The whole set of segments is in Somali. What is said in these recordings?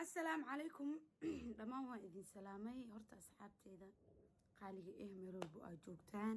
السلام عليكم دمان waan idin salaamay horta asxaabteeda qaaliga meel walba ay joogtaan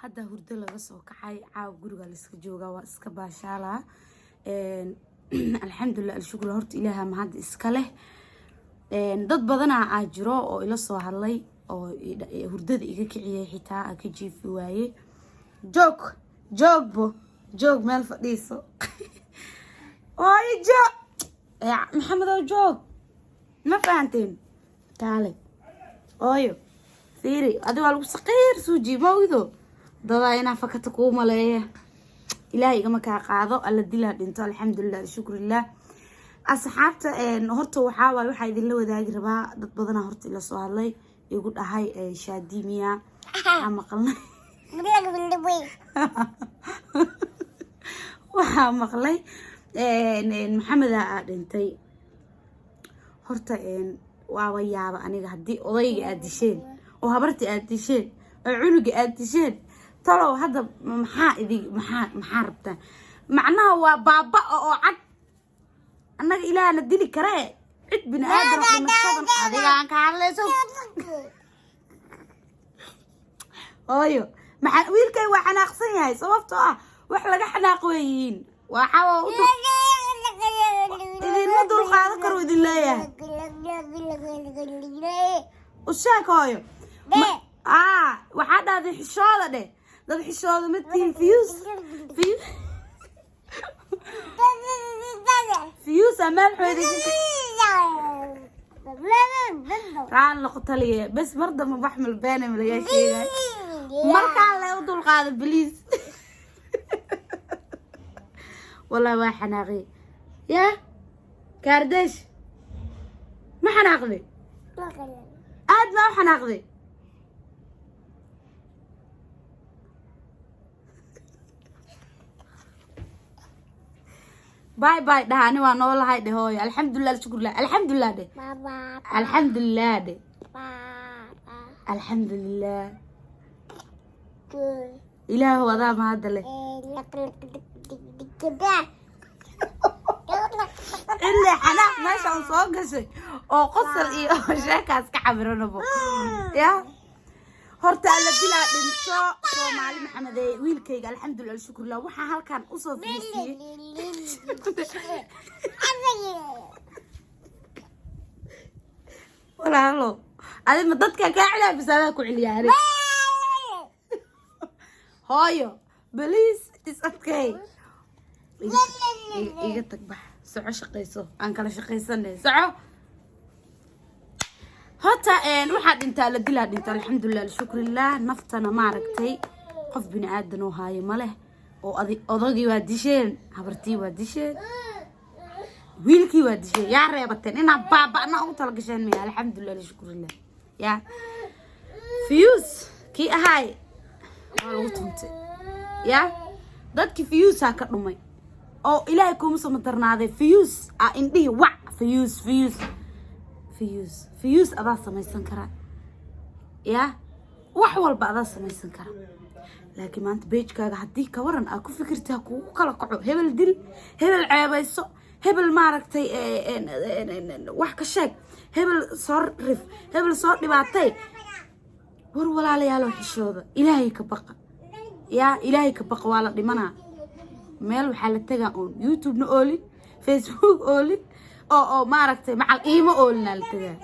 hadda hurdo laga soo kacay caaw guriga la iska joogaa waa iska baashaala alxamdulillah shukr horta ilaaha ma hadda iska leh dad badan aa jiro oo ila soo hadlay oo hurdada iga kiciyay xitaa ka jiifi waaye joog meel fadhiiso ooy joog يا محمد وجوك ما فهمتين تعالي اويو فيري ادو على صغير سوجي مويدو دادا انا فكتكو ماليه الهي كما قاعدو الله ديلا دينتو الحمد لله شكر الله اصحابته horta waxa way waxa idin la wadaagi rabaa dad badan horta ila soo hadlay igu dhahay shaadimiya maqalnay waxa maqlay محمد دنتي horta waa yaaba aniga hadii odayga aad disheen oo habartii aad disheen oo cunuga aad disheen talow hadda maxaa rabtaa macnaha waa baaba oo cad anaga ilaahna dili kare cid bini aadam xumaadan adiga aan ka hadlayso ooyo maxaa wiilkay waa xanaaqsan yahay sababtoo ah wax laga xanaaq weeyeen وحاول إذا ما دول قاعدة كرو إذا لا وشاك هايو وحد هذا الحشالة ده الحشالة مثل فيوز أمال حوالي تعال لقطة لي بس برضه ما بحمل باني من يا شيء مركا على دول قاعدة بليز والله ما حناقي يا كاردش ما حناقضي عاد ما حناقضي باي ده أنا وانا والله هاي ده هوي الحمد لله شكر الله الحمد لله ده الحمد لله ده الحمد لله إله هو ذا ما هذا له اللي حناق ماشي وصوق شيء او قصر ايه شاكاس كعبرنا بو يا horta alla dilaa dhinto Soomaali Maxamed wiilkayga alxamdulillah shukr la waxa halkan u soo fiisay wala halo adi ma dadka ka cilaa bisada ku ciliyaari hooyo please it's okay iga tagbax soco shaqeyso aan kala shaqeysanay soco hota waxa dhinta la dilaa dhinta alxamdulillah shukrillah naftana ma aragtay qof bini aadan oo haayo ma leh oo odagii waa disheen habartii waa disheen wiilkii waa disheen yaa reebateen ina baabana u tala gasheen mi alxamdulillah shukrillah ya fiyus ki ahay waa lagu tuntay ya dadki fiyus ka dhumay oo ilaahay kuma soo madarnaaday fiyus indhihi wac fiyus adaa samaysan kara ya wax walba adaa samaysan kara laakiin maanta page-kaaga hadii ka waran ku fikirtaa ku kala kaco hebel dil hebel ceebayso hebel maaragtay wax ka sheeg hebel soo rif hebel soo dhibaatay war walaalayaal xishooda ilaahay ka baqa ya ilaahay ka baqa wala dhimana meel waxa la tagaa on YouTube na oolin Facebook oolin oo maaragtay macal iimo oolina la tagaa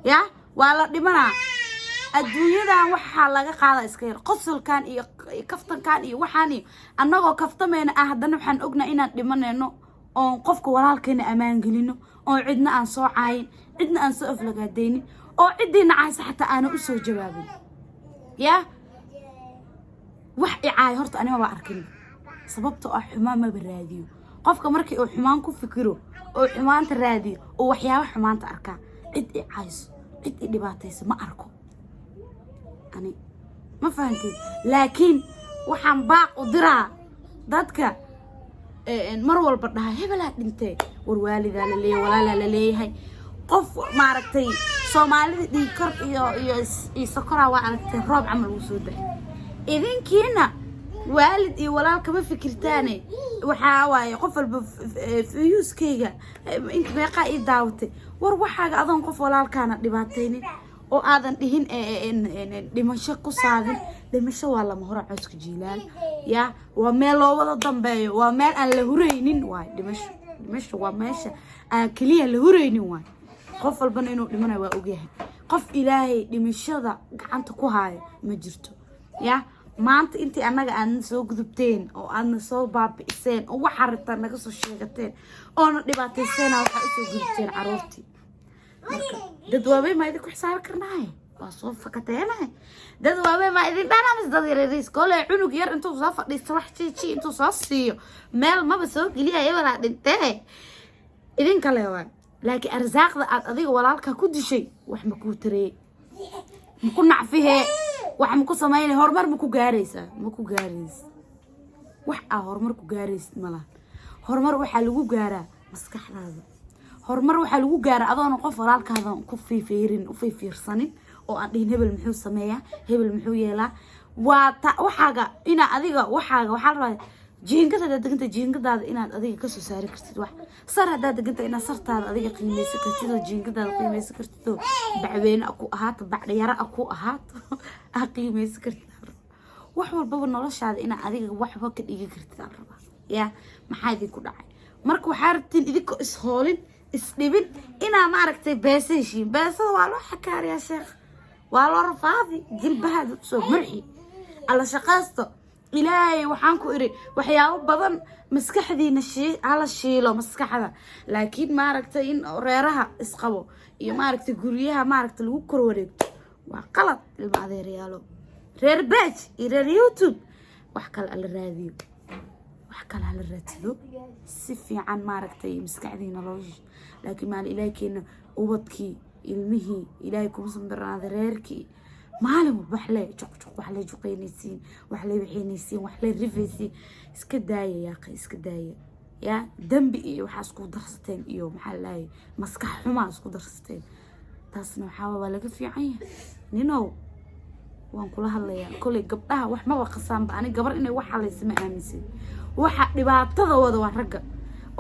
ya wala dhimana adduunyadan waxa laga qaada iska yar qosolkan iyo kaftankan iyo waxaan annagoo kaftameena haddana waxaan ognaa inaan dhimanayno oo qofka walaalkeena amaan gelino oo cidna aan soo caayin cidna aan soo aflagaadeynin oo cidina caaysa xataa aan u soo jawaabin ya wax caay horta aniga waa arkin sababtoo ah xumaan ma baraadiyo qofka markii uu xumaan ku fikiro oo xumaanta raadiyo oo waxyaabo xumaanta arka cid caayso cid dhibaatayso ma arko ani ma fahantiin laakiin waxaan baaq u diraa dadka mar walba dhahay hebelaa dhintay war waalida la leeyahay walaala la leeyahay qof maaragtay Soomaalida dhiikar iyo sokora waa aragtay roob camal uu soo dahay idinkiina والد إيه ولا كم فكرتاني وحاواي قفل فيوس كيجا إنت ما قاعد داوتي وروح حاجة أظن قف ولا كانت دبعتيني oo aadan dhihin dhimasho ku saadin dhimasho waa lama hore codka jiilaan ya waa meel loo wada dambeeyo waa meel aan la hureynin waay dhimasho waa meesha aan kaliya la hureynin waay qof walbana inuu dhimanayo waa ogyahay qof ilaahay dhimashada gacanta ku haayo ma jirto ya maanta intii anaga aan soo gudubteen oo aan soo baabi'iseen oo waxa rabtaan naga soo sheegateen oo na dhibaatayseen waxa u soo gudubteen caruurtii dad waabay ma idin ku xisaab karnaa waa soo fakateena dad waabay ma idin dhanamis dad yareys kole cunug yar intuu soo fadhiisto wax ciici intuu soo siiyo meel ma ba soo geliya wala dhintay idin kale waa laakiin arsaaqda aad adiga walaalka ku dishay wax ma ku taree ma ku nacfihe wax ma ku sameeyay horumar ma ku gaaraysa wax horumar ku gaaraysid malaha horumar waxa lagu gaaraa maskaxdaada horumar waxa lagu gaaraa adoon qof walaalkaada ku fiirsanin oo aan dhihin hebel muxuu sameeyaa hebel muxuu yeelaa waxaaga ina adiga waxaaga waxa la jiingada deganta jiingadaada inaad adiga ka soo saari kartid wax sar hada deganta inaad sartaada adiga qiimeysan kartid oo jiingadaada qiimeysan kartid oo bacweyne ku ahaato bacdiyara ku ahaato qiimeysan kartid wax walba noloshaada inaad adiga waxba ka dhigi kartid raba ya maxaa idin ku dhacay marka waxa rabtiin idinka ishoolin isdhibin ina ma aragtay beesashiin beesada waa loo xakaariyaa sheekh waa loo rafaadi jilbahaada soo marxi alla shaqaasto ilaahay waxaan ku iri waxyaabo badan maskaxdiina ala shiilo maskaxda laakiin ma aragtay in reeraha isqabo iyo ma aragtay guriyaha ma aragtay lagu kor wareegto waa qalad ilma adeeryaalo reer page iyo reer YouTube wax kale ala raadiyo wax kale ala raadiyo si fiican ma aragtay maskaxdiina loo laakiin maal ilaahay keena ubadkii ilmihii ilaahay kuma sanbaraada reerkii maalin wax la joqjoq wax la joqeynaysiin wax la wixinaysiin wax la rifaysiin iska daaya yaa iska daaya ya dambi iyo waxa isku darsateen iyo maxaa laay maskax xuma isku darsateen taasna waxa laga fiican yahay ninow waan kula hadlayaa kulay gabdhaha wax ma waqasaan ba ani gabar inay wax xalaysan aaminsan waxa dhibaatada wada waa ragga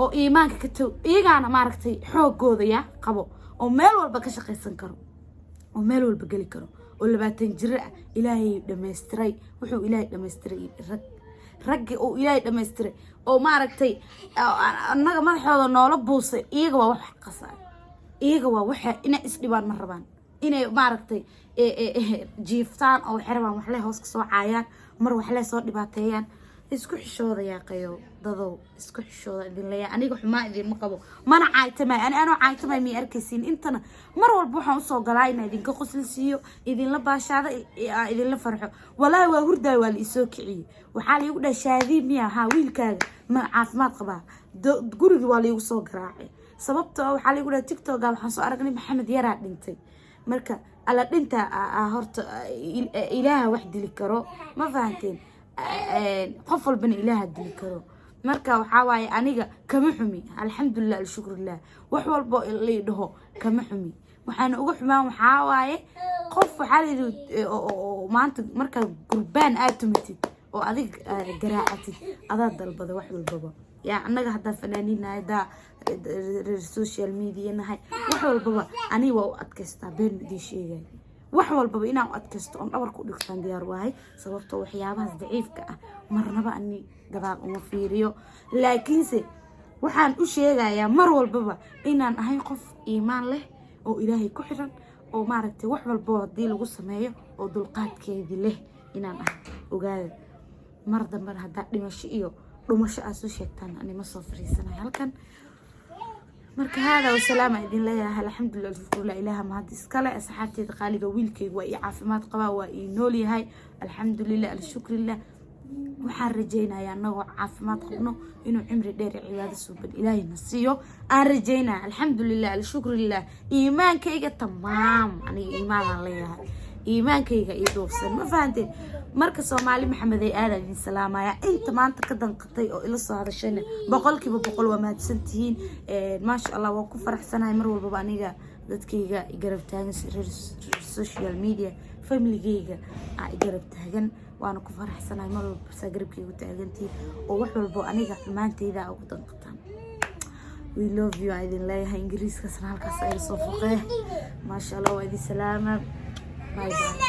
oo iimaanka ka taw iyagana ma aragtay xoogooda ya qabo oo meel walba ka shaqeysan karo oo meel walba gali karo oo 20 jir ah ilaahay dhameystiray wuxuu ilaahay dhameystiray rag oo ilaahay dhameystiray oo ma aragtay annaga madaxooda noola buusay iyaga waa wax qasay iyaga waa waxa inay isdhibaan ma rabaan inay ma aragtay jiiftaan oo xirban wax leh hoos ka soo caayaan mar wax leh soo dhibaateeyaan isku xishooda yaa qayo dadow isku xishooda idin leeyahay aniga xumaa idin ma qabo mana caaytamay ana caaytamay mi arkaysiin intana mar walba waxaan u soo galaa in idinka qosl siiyo idin la baashaada idin la farxo walaahi waa hurday waa la isoo kiciye waxa la igu dhashaadii miya ha wiilkaaga ma caafimaad qabaa guriga waa la igu soo garaacay sababtoo waxa la igu dhahay TikTok waxaan soo aragnay Maxamed Yaraa dhintay marka ala dhinta horta ilaaha wax dili karo ma fahanteen qof walbana ilaaha dili karo marka waxa waaye aniga kama xumi alxamdulillah alshukrillah wax walba ilaa dhaho kama xumi waxaan ugu xumaan waxa waaye qof waxa oo maanta marka gurbaan aad tumitid oo adig garaacatid adaa dalbada wax walba ya anaga hada fanaaniinay da social media nahay wax walba ani waa adkaystaa been midii sheegay wax walba inaan adkaysto oo dhabar ku dhigtaan diyaar waahay sababtoo waxyaabaha daciifka ah marnaba ani gadaal uma fiiriyo laakiinse waxaan u sheegayaa mar walba inaan ahay qof iimaan leh oo ilaahay ku xiran oo ma aragtay wax walba hadii lagu sameeyo oo dulqaadkeedii leh inaan ah ogaado mar dambe hada dhimasho iyo dhumasho aad soo sheegtaan ani ma soo fariisanahay halkan marka hada wasalaama idin leeyahay alxamdulillah shukrulla ilaaha ma hadis kale asxaabteeda qaaliga wiilkayga waa ii caafimaad qaba waa ii nool yahay alxamdulillah alshukrillah waxaan rajaynayaa anagoo caafimaad qabno inuu cimri dheer cibaado suuban ilaahay nasiyo aan rajaynaa alxamdulillah alshukrillah iimaankayga tamaam aniga iimaan leeyahay iimaankayga ii doofsan ma fahanteen marka Soomaali Maxamed ay aad idin salaamaya inta maanta ka danqatay oo ila soo hadashayna 100% waa mahadsantihiin ma sha Allah waa ku faraxsanahay mar walba aniga dadkayga garab taagan social media familygayga ay garab taagan waana ku faraxsanahay mar walba sagribkaygu taagantii oo wax walbo aniga maantayda ugu danqataan. We love you. I didn't leeyahay ingiriiska halkaas ay soo foqee. Ma sha Allah, wa idin salaama. Bye bye.